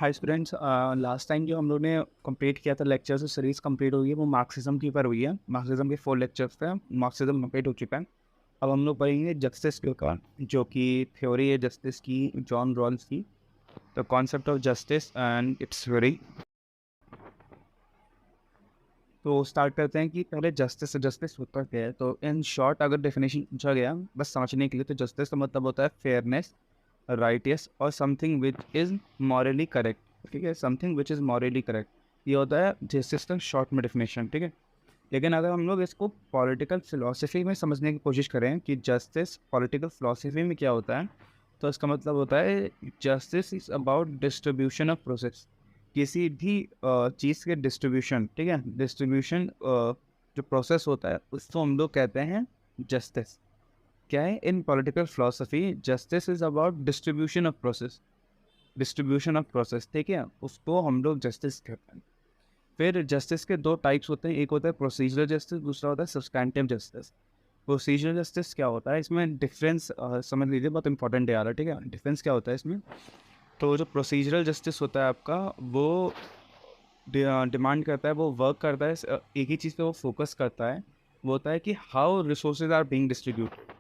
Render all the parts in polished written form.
Hi students, last time जो हम लोग ने कंप्लीट किया था लेक्चर से सीरीज कंप्लीट हुई है वो मार्क्सिज्म के ऊपर हुई है। मार्क्सिज्म के 4 लेक्चर्स थे। मार्क्सिज्म कंप्लीट हो चुका है। अब हम लोग पढ़ेंगे जस्टिस के ऊपर, जो कि थ्योरी है जस्टिस की, जॉन रॉल्स की। The concept of justice and it's theory. तो स्टार्ट करते हैं कि पहले जस्टिस जस्टिस होता क्या है। तो इन शॉर्ट अगर डेफिनेशन पूछा गया बस समझने के लिए, तो जस्टिस का मतलब होता है फेयरनेस, राइटियस और something which is morally correct. ठीक है, something which is morally correct, ये होता है जस्टिस का शॉर्ट में डेफिनेशन। ठीक है, लेकिन अगर हम लोग इसको पॉलिटिकल फिलॉसफी में समझने की कोशिश करें कि जस्टिस पॉलिटिकल फिलॉसफी में क्या होता है, तो इसका मतलब होता है justice is about distribution of process. किसी भी चीज़ के डिस्ट्रीब्यूशन, ठीक है, डिस्ट्रीब्यूशन जो प्रोसेस होता है उसको हम लोग कहते हैं जस्टिस। क्या है इन political philosophy? Justice is about distribution of process. Distribution of process, ठीक है, उसको हम लोग जस्टिस कहते हैं। फिर जस्टिस के दो टाइप्स होते हैं, एक होता है प्रोसीजरल जस्टिस, दूसरा होता है सब्सटैंटिव जस्टिस। प्रोसीजरल जस्टिस क्या होता है, इसमें डिफरेंस समझ लीजिए, बहुत इंपॉर्टेंट है यार। ठीक है, डिफरेंस क्या होता है इसमें? तो जो प्रोसीजरल जस्टिस होता है आपका, वो डिमांड करता है, वो वर्क करता है, एक ही चीज़ पे वो फोकस करता है। वो होता है कि how resources are being distribute.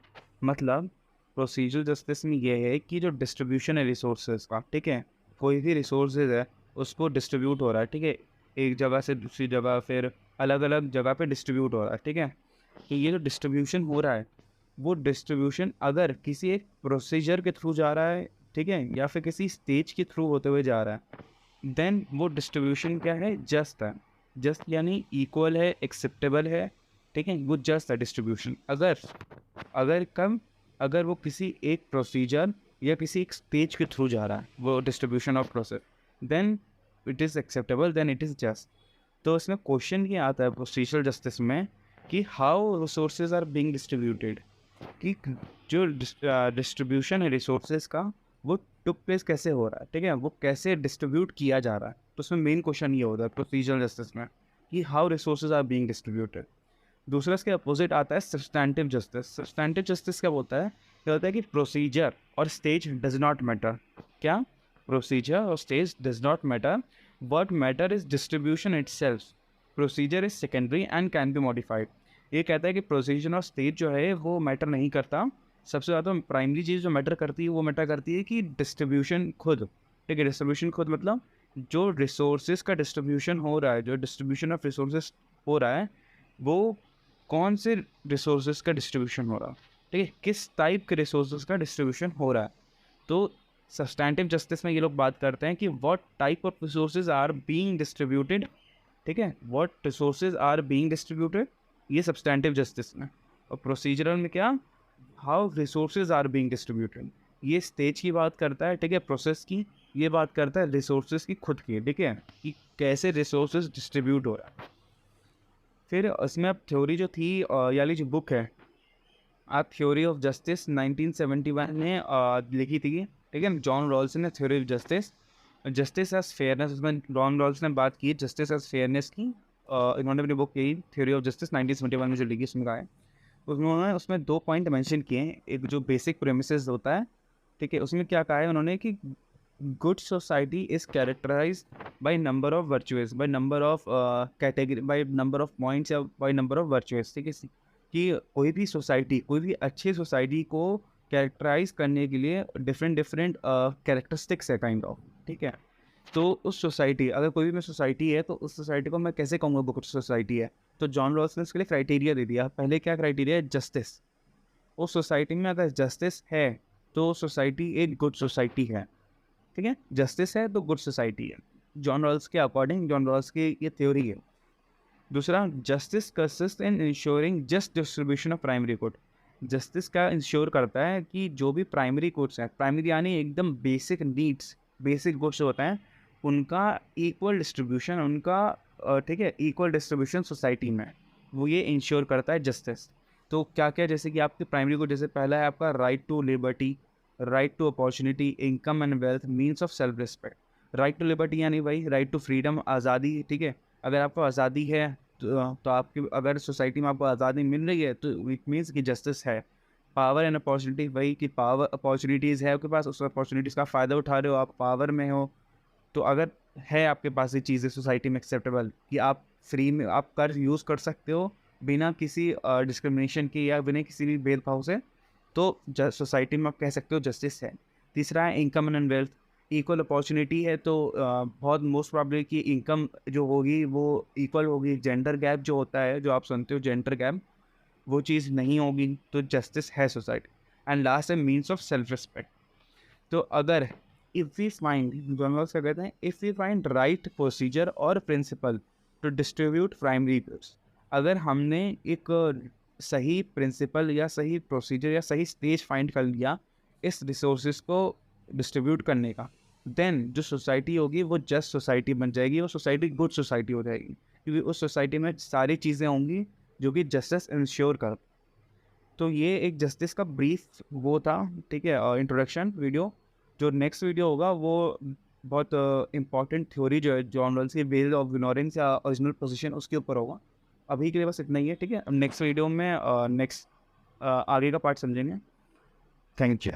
मतलब प्रोसीजरल जस्टिस में ये है कि जो डिस्ट्रीब्यूशन है रिसोर्सेज का, ठीक है, कोई भी रिसोर्सेज है उसको डिस्ट्रीब्यूट हो रहा है, ठीक है, एक जगह से दूसरी जगह, फिर अलग अलग जगह पे डिस्ट्रीब्यूट हो रहा है। ठीक है, तो ये जो डिस्ट्रीब्यूशन हो रहा है, वो डिस्ट्रीब्यूशन अगर किसी एक प्रोसीजर के थ्रू जा रहा है, ठीक है, या फिर किसी स्टेज के थ्रू होते हुए जा रहा है, देन वो डिस्ट्रीब्यूशन क्या है? जस्ट है। जस्ट यानी इक्वल है, एक्सेप्टेबल है, ठीक है, वो जस्ट है डिस्ट्रीब्यूशन। अगर अगर कम अगर वो किसी एक प्रोसीजर या किसी एक स्टेज के थ्रू जा रहा है, वो distribution of process, then it is acceptable, then it is just. तो इसमें क्वेश्चन ये आता है प्रोसीजरल जस्टिस में कि how resources are being distributed, कि जो डिस्ट्रीब्यूशन है रिसोर्सेज का, वो टुक प्लेस कैसे हो रहा है, ठीक है, वो कैसे डिस्ट्रीब्यूट किया जा रहा है। तो उसमें मेन क्वेश्चन ये होता है प्रोसीजरल जस्टिस में कि how resources are being distributed. दूसरा इसके अपोजिट आता है सब्सटैंटिव जस्टिस। सब्सटैंटिव जस्टिस क्या होता है? क्या होता है कि प्रोसीजर और स्टेज डज नॉट मैटर। क्या? प्रोसीजर और stage does not matter, what matter is distribution itself. Procedure is secondary and can be modified. ये कहता है कि प्रोसीजर और स्टेज जो है वो मैटर नहीं करता। सबसे ज़्यादा प्राइमरी चीज़ जो मैटर करती है वो मैटर करती है कि डिस्ट्रीब्यूशन खुद। ठीक है, डिस्ट्रीब्यूशन खुद मतलब जो रिसोर्सेज का डिस्ट्रीब्यूशन हो रहा है, जो डिस्ट्रीब्यूशन ऑफ रिसोर्सेज हो रहा है, वो कौन से रिसोर्सेज का डिस्ट्रीब्यूशन हो रहा है, ठीक है, किस टाइप के रिसोर्सेज का डिस्ट्रीब्यूशन हो रहा है। तो सब्सटैंटिव जस्टिस में ये लोग बात करते हैं कि what type of resources are being distributed, ठीक है, what resources are being distributed, ये सब्सटैंटिव जस्टिस में। और प्रोसीजरल में क्या? How resources are being distributed. ये स्टेज की बात करता है, ठीक है, प्रोसेस की। ये बात करता है रिसोर्सेज की खुद की, ठीक है, कि कैसे रिसोर्सेज डिस्ट्रीब्यूट हो रहा है। फिर इसमें अब थ्योरी जो थी, यानी जो बुक है, आप थ्योरी ऑफ जस्टिस 1971 में लिखी थी, ठीक है, जॉन रॉल्स ने theory of justice. Justice as fairness, उसमें जॉन रॉल्स ने बात की जस्टिस एज फेयरनेस की। इन्होंने अपनी बुक यही थ्योरी ऑफ जस्टिस 1971 में जो लिखी, उसमें कहा है, उन्होंने उसमें 2 पॉइंट मेंशन किए हैं। एक जो बेसिक प्रेमिसेस होता है, ठीक है, उसमें क्या कहा है उन्होंने कि good society is characterize by number of virtuous, by number of category, by number of points, या बाय नंबर ऑफ वर्चुअस। ठीक है, कि कोई भी सोसाइटी, कोई भी अच्छी सोसाइटी को कैरेक्टराइज करने के लिए डिफरेंट डिफरेंट कैरेक्टरिस्टिक्स है, काइंड ऑफ। ठीक है, तो उस सोसाइटी, अगर कोई भी मैं सोसाइटी है, तो उस सोसाइटी को मैं कैसे कहूँगा गुड सोसाइटी है? तो जॉन रॉल्स ने उसके लिए क्राइटेरिया दे दिया। पहले क्या क्राइटेरिया है? जस्टिस। उस सोसाइटी में अगर जस्टिस है तो सोसाइटी एक गुड सोसाइटी है। ठीक है, जस्टिस है तो गुड सोसाइटी है, जॉन रॉल्स के अकॉर्डिंग, जॉन रॉल्स की ये थ्योरी है। दूसरा, justice consist in ensuring just distribution of primary good. Justice का इंश्योर करता है कि जो भी प्राइमरी गुड्स हैं, प्राइमरी यानी एकदम बेसिक नीड्स, बेसिक गुड्स होते हैं, उनका इक्वल डिस्ट्रीब्यूशन, उनका ठीक है, इक्वल डिस्ट्रीब्यूशन सोसाइटी में, वो ये इंश्योर करता है जस्टिस। तो क्या क्या, जैसे कि आपके प्राइमरी गुड, जैसे पहला है आपका right to liberty, right to opportunity, income and wealth, means of self respect. Right to liberty यानी भाई राइट टू फ्रीडम, आज़ादी। ठीक है, अगर आपको आज़ादी है तो आपकी, अगर सोसाइटी में आपको आज़ादी मिल रही है तो इट मीन्स कि जस्टिस है। पावर एंड अपॉर्चुनिटी, वही कि पावर अपॉर्चुनिटीज़ है आपके पास, उस अपॉर्चुनिटीज़ का फ़ायदा उठा रहे हो, आप पावर में हो, तो अगर है आपके पास ये चीज़ें सोसाइटी में एक्सेप्टेबल कि आप फ्री में आप कर यूज़ कर सकते हो बिना किसी डिस्क्रिमिनेशन की या बिना किसी भी भेदभाव से, तो सोसाइटी में आप कह सकते हो जस्टिस है। तीसरा है income and wealth, equal opportunity है तो बहुत मोस्ट प्रॉब्लम कि इनकम जो होगी वो इक्वल होगी। जेंडर गैप जो होता है, जो आप सुनते हो जेंडर गैप, वो चीज़ नहीं होगी तो जस्टिस है सोसाइटी। एंड लास्ट है मीन्स ऑफ सेल्फ रिस्पेक्ट। तो अगर इफ़ वी फाइंड, दोनों क्या कहते हैं, if we find right procedure और principle to distribute primary goods, अगर हमने एक सही प्रिंसिपल या सही प्रोसीजर या सही स्टेज फाइंड कर लिया इस रिसोर्सेज को डिस्ट्रीब्यूट करने का, देन जो सोसाइटी होगी वो जस्ट सोसाइटी बन जाएगी, वो सोसाइटी गुड सोसाइटी हो जाएगी, क्योंकि उस सोसाइटी में सारी चीज़ें होंगी जो कि जस्टिस इंश्योर कर। तो ये एक जस्टिस का ब्रीफ वो था, ठीक है, इंट्रोडक्शन वीडियो। जो नेक्स्ट वीडियो होगा वो बहुत इंपॉर्टेंट थ्योरी जो है जॉन रॉल्स की, बेल ऑफ इग्नोरेंस या ओरिजिनल पोजीशन, उसके ऊपर होगा। अभी के लिए बस इतना ही है, ठीक है। नेक्स्ट वीडियो में नेक्स्ट आगे का पार्ट समझेंगे। Thank you.